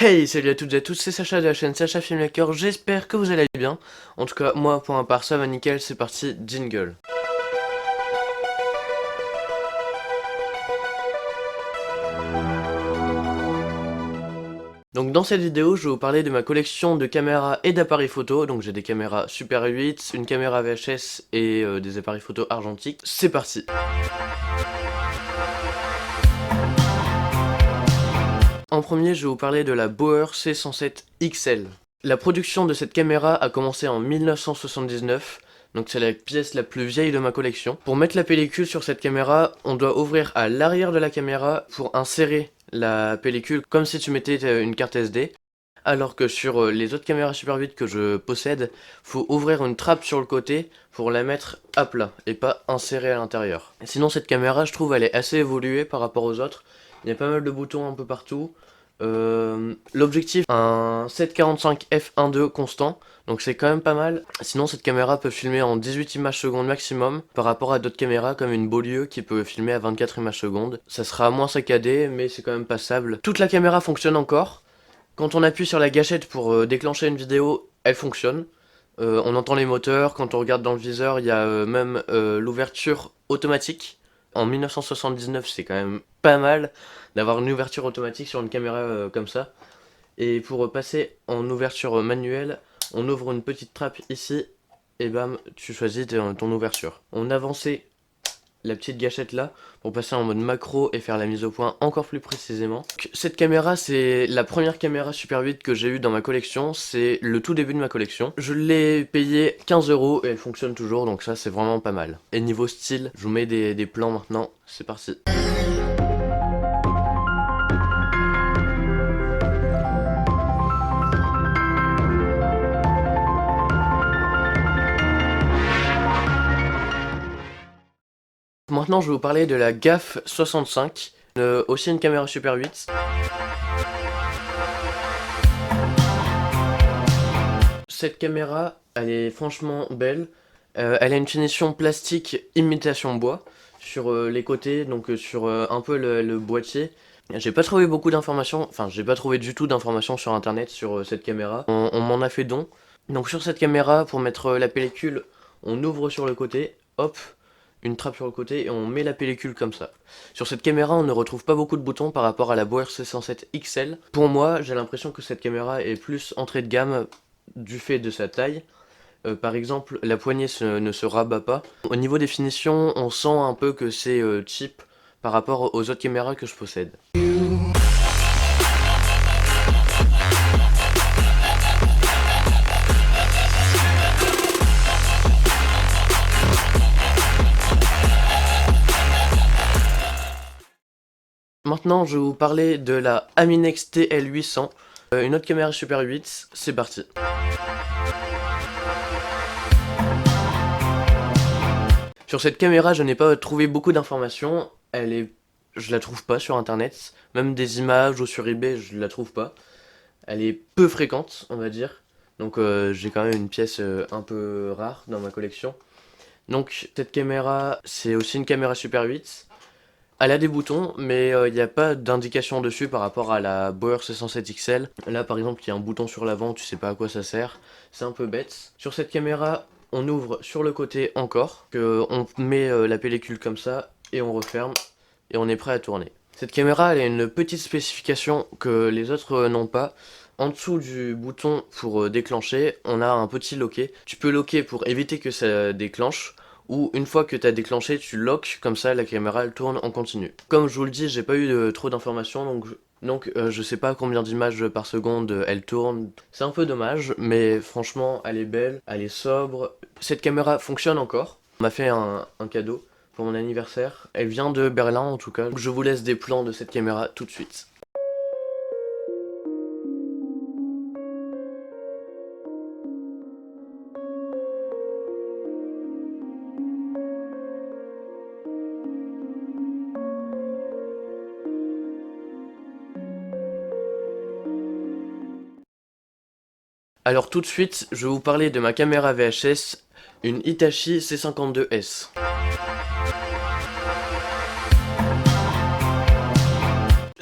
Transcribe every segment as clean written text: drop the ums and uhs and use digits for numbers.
Hey, salut à toutes et à tous, c'est Sacha de la chaîne Sacha Filmmaker, j'espère que vous allez bien. En tout cas, moi pour ma part ça va nickel, c'est parti, jingle. Donc dans cette vidéo, je vais vous parler de ma collection de caméras et d'appareils photo. Donc j'ai des caméras Super 8, une caméra VHS et des appareils photo argentiques. C'est parti. En premier, je vais vous parler de la Bauer C107 XL. La production de cette caméra a commencé en 1979, donc c'est la pièce la plus vieille de ma collection. Pour mettre la pellicule sur cette caméra, on doit ouvrir à l'arrière de la caméra pour insérer la pellicule comme si tu mettais une carte SD. Alors que sur les autres caméras Super 8 que je possède, faut ouvrir une trappe sur le côté pour la mettre à plat et pas insérer à l'intérieur. Sinon cette caméra, je trouve, elle est assez évoluée par rapport aux autres. Il y a pas mal de boutons un peu partout. L'objectif, un 745 f1.2 constant, donc c'est quand même pas mal. Sinon cette caméra peut filmer en 18 images secondes maximum par rapport à d'autres caméras comme une Beaulieu qui peut filmer à 24 images secondes. Ça sera moins saccadé mais c'est quand même passable. Toute la caméra fonctionne encore. Quand on appuie sur la gâchette pour déclencher une vidéo, elle fonctionne. On entend les moteurs, quand on regarde dans le viseur, il y a même l'ouverture automatique. En 1979, c'est quand même pas mal d'avoir une ouverture automatique sur une caméra comme ça. Et pour passer en ouverture manuelle, on ouvre une petite trappe ici, et bam, tu choisis ton ouverture. On avançait la petite gâchette là pour passer en mode macro et faire la mise au point encore plus précisément. Cette caméra, c'est la première caméra Super 8 que j'ai eue dans ma collection, c'est le tout début de ma collection. Je l'ai payé 15 € et elle fonctionne toujours, donc ça c'est vraiment pas mal. Et niveau style, je vous mets des plans maintenant, c'est parti. Maintenant je vais vous parler de la GAF 65, aussi une caméra Super 8. Cette caméra, elle est franchement belle. Elle a une finition plastique imitation bois sur les côtés, donc sur un peu le boîtier. J'ai pas trouvé beaucoup d'informations, enfin j'ai pas trouvé du tout d'informations sur internet sur cette caméra. On m'en a fait don. Donc sur cette caméra, pour mettre la pellicule, on ouvre sur le côté, hop, une trappe sur le côté et on met la pellicule comme ça. Sur cette caméra, on ne retrouve pas beaucoup de boutons par rapport à la Bauer C107 XL. Pour moi, j'ai l'impression que cette caméra est plus entrée de gamme du fait de sa taille. Par exemple, la poignée ne se rabat pas. Au niveau des finitions, on sent un peu que c'est cheap par rapport aux autres caméras que je possède. Maintenant, je vais vous parler de la Aminex TL800, une autre caméra Super 8, c'est parti. Sur cette caméra, je n'ai pas trouvé beaucoup d'informations, je la trouve pas sur internet, même des images ou sur eBay, je la trouve pas. Elle est peu fréquente, on va dire, donc j'ai quand même une pièce un peu rare dans ma collection. Donc cette caméra, c'est aussi une caméra Super 8. Elle a des boutons, mais il n'y a pas d'indication dessus par rapport à la Bauer C107 XL. Là par exemple, il y a un bouton sur l'avant, tu sais pas à quoi ça sert. C'est un peu bête. Sur cette caméra, on ouvre sur le côté encore, on met la pellicule comme ça, et on referme, et on est prêt à tourner. Cette caméra, elle a une petite spécification que les autres n'ont pas. En dessous du bouton pour déclencher, on a un petit loquet. Tu peux loquer pour éviter que ça déclenche, ou une fois que tu as déclenché, tu lock, comme ça la caméra elle tourne en continu. Comme je vous le dis, j'ai pas eu trop d'informations, donc je sais pas combien d'images par seconde elle tourne. C'est un peu dommage, mais franchement elle est belle, elle est sobre. Cette caméra fonctionne encore. On m'a fait un cadeau pour mon anniversaire. Elle vient de Berlin en tout cas. Je vous laisse des plans de cette caméra tout de suite. Alors tout de suite, je vais vous parler de ma caméra VHS, une Hitachi C52S.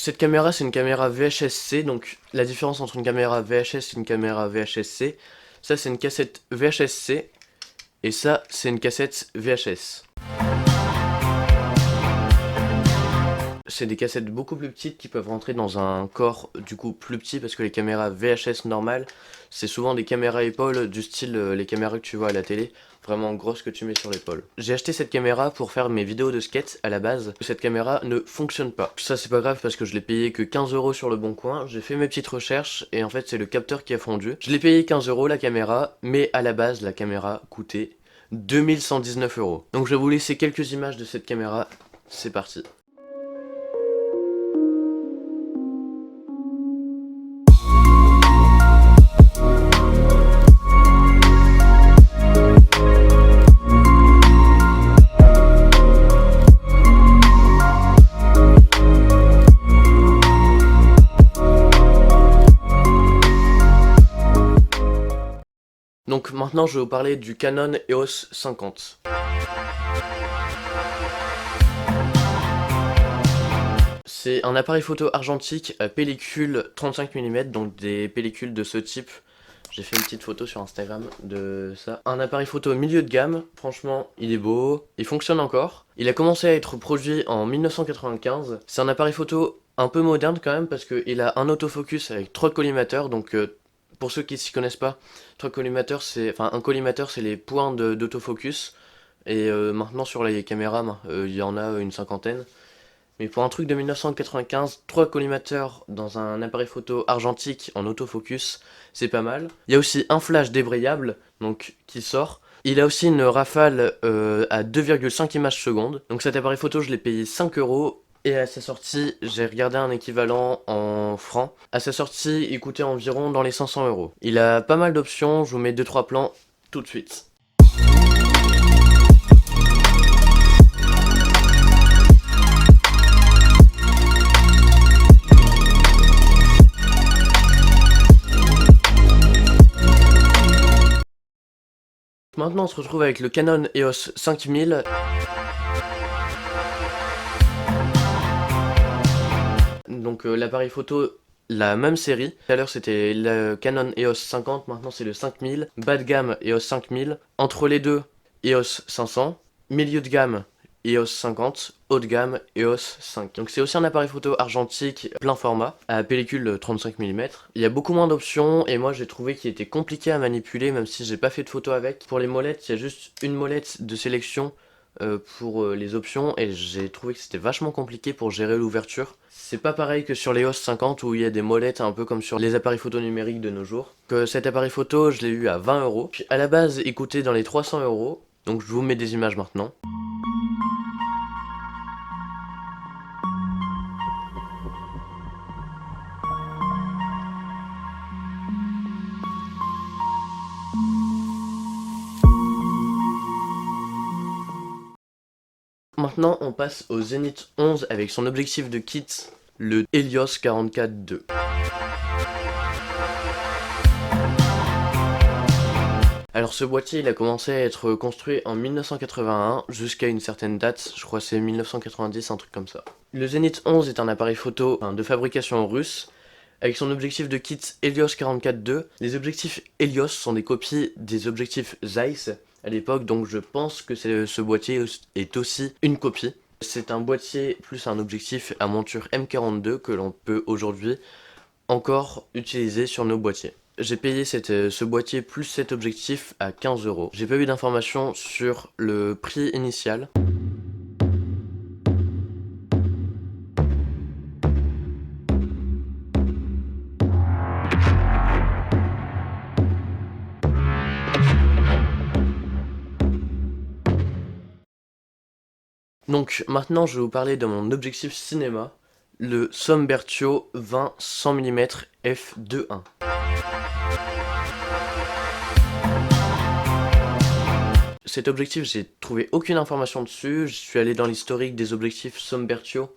Cette caméra, c'est une caméra VHS-C, donc la différence entre une caméra VHS et une caméra VHS-C, ça c'est une cassette VHS-C, et ça c'est une cassette VHS. C'est des cassettes beaucoup plus petites qui peuvent rentrer dans un corps du coup plus petit, parce que les caméras VHS normales, c'est souvent des caméras épaules du style les caméras que tu vois à la télé, vraiment grosses que tu mets sur l'épaule. J'ai acheté cette caméra pour faire mes vidéos de skate à la base. Cette caméra ne fonctionne pas. Ça c'est pas grave parce que je l'ai payé que 15 € sur le bon coin. J'ai fait mes petites recherches et en fait c'est le capteur qui a fondu. Je l'ai payé 15 € la caméra, mais à la base la caméra coûtait 2119 €. Donc je vais vous laisser quelques images de cette caméra. C'est parti. Donc maintenant je vais vous parler du Canon EOS 50. C'est un appareil photo argentique à pellicule 35 mm, donc des pellicules de ce type. J'ai fait une petite photo sur Instagram de ça. Un appareil photo milieu de gamme, franchement il est beau, il fonctionne encore. Il a commencé à être produit en 1995. C'est un appareil photo un peu moderne quand même parce qu'il a un autofocus avec 3 collimateurs, donc pour ceux qui s'y connaissent pas, 3 collimateurs c'est, enfin un collimateur c'est les points d'autofocus. Et maintenant sur les caméras, il y en a une cinquantaine. Mais pour un truc de 1995, 3 collimateurs dans un appareil photo argentique en autofocus, c'est pas mal. Il y a aussi un flash débrayable, donc qui sort. Il a aussi une rafale à 2,5 images secondes. Donc cet appareil photo, je l'ai payé 5 €. Et à sa sortie, j'ai regardé un équivalent en francs. À sa sortie, il coûtait environ dans les 500 €. Il a pas mal d'options, je vous mets 2-3 plans tout de suite. Maintenant on se retrouve avec le Canon EOS 5000. Donc l'appareil photo, la même série. Tout à l'heure c'était le Canon EOS 50, maintenant c'est le 5000. Bas de gamme EOS 5000. Entre les deux, EOS 500. Milieu de gamme, EOS 50. Haut de gamme, EOS 5. Donc c'est aussi un appareil photo argentique plein format, à pellicule 35 mm. Il y a beaucoup moins d'options et moi j'ai trouvé qu'il était compliqué à manipuler même si j'ai pas fait de photo avec. Pour les molettes, il y a juste une molette de sélection pour les options et j'ai trouvé que c'était vachement compliqué pour gérer l'ouverture. C'est pas pareil que sur les EOS 50 où il y a des molettes un peu comme sur les appareils photo numériques de nos jours. Que cet appareil photo je l'ai eu à 20 €. Puis à la base il coûtait dans les 300 €. Donc je vous mets des images maintenant. Maintenant on passe au Zenith 11 avec son objectif de kit, le Helios 44-2. Alors ce boîtier il a commencé à être construit en 1981 jusqu'à une certaine date, je crois que c'est 1990, un truc comme ça. Le Zenith 11 est un appareil photo de fabrication russe avec son objectif de kit Helios 44-2. Les objectifs Helios sont des copies des objectifs Zeiss à l'époque, donc je pense que ce boîtier est aussi une copie. C'est un boîtier plus un objectif à monture M42 que l'on peut aujourd'hui encore utiliser sur nos boîtiers. J'ai payé ce boîtier plus cet objectif à 15 €. J'ai pas eu d'informations sur le prix initial. Donc maintenant je vais vous parler de mon objectif cinéma, le Sombertio 20-100 mm f2.1. Cet objectif, j'ai trouvé aucune information dessus, je suis allé dans l'historique des objectifs Sombertio,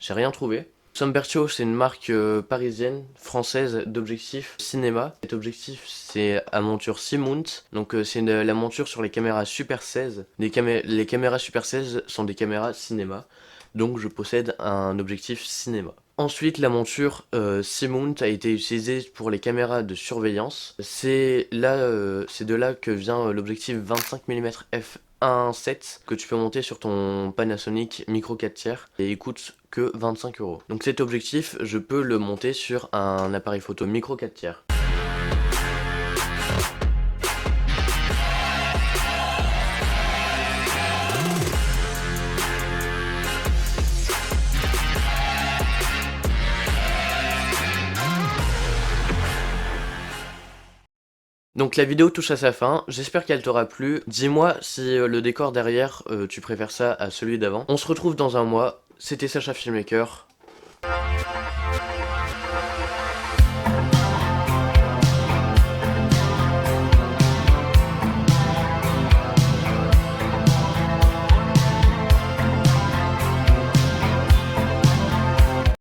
j'ai rien trouvé. Sombertio, c'est une marque parisienne, française d'objectifs cinéma. Cet objectif, c'est à monture Simount, donc c'est la monture sur les caméras Super 16. Les caméras Super 16 sont des caméras cinéma, donc je possède un objectif cinéma. Ensuite, la monture C-mount a été utilisée pour les caméras de surveillance. C'est de là que vient l'objectif 25 mm f1.7 que tu peux monter sur ton Panasonic Micro 4 tiers et il coûte que 25 euros. Donc cet objectif, je peux le monter sur un appareil photo Micro 4 tiers. Donc la vidéo touche à sa fin, j'espère qu'elle t'aura plu. Dis-moi si le décor derrière, tu préfères ça à celui d'avant. On se retrouve dans un mois, c'était Sacha Filmmaker.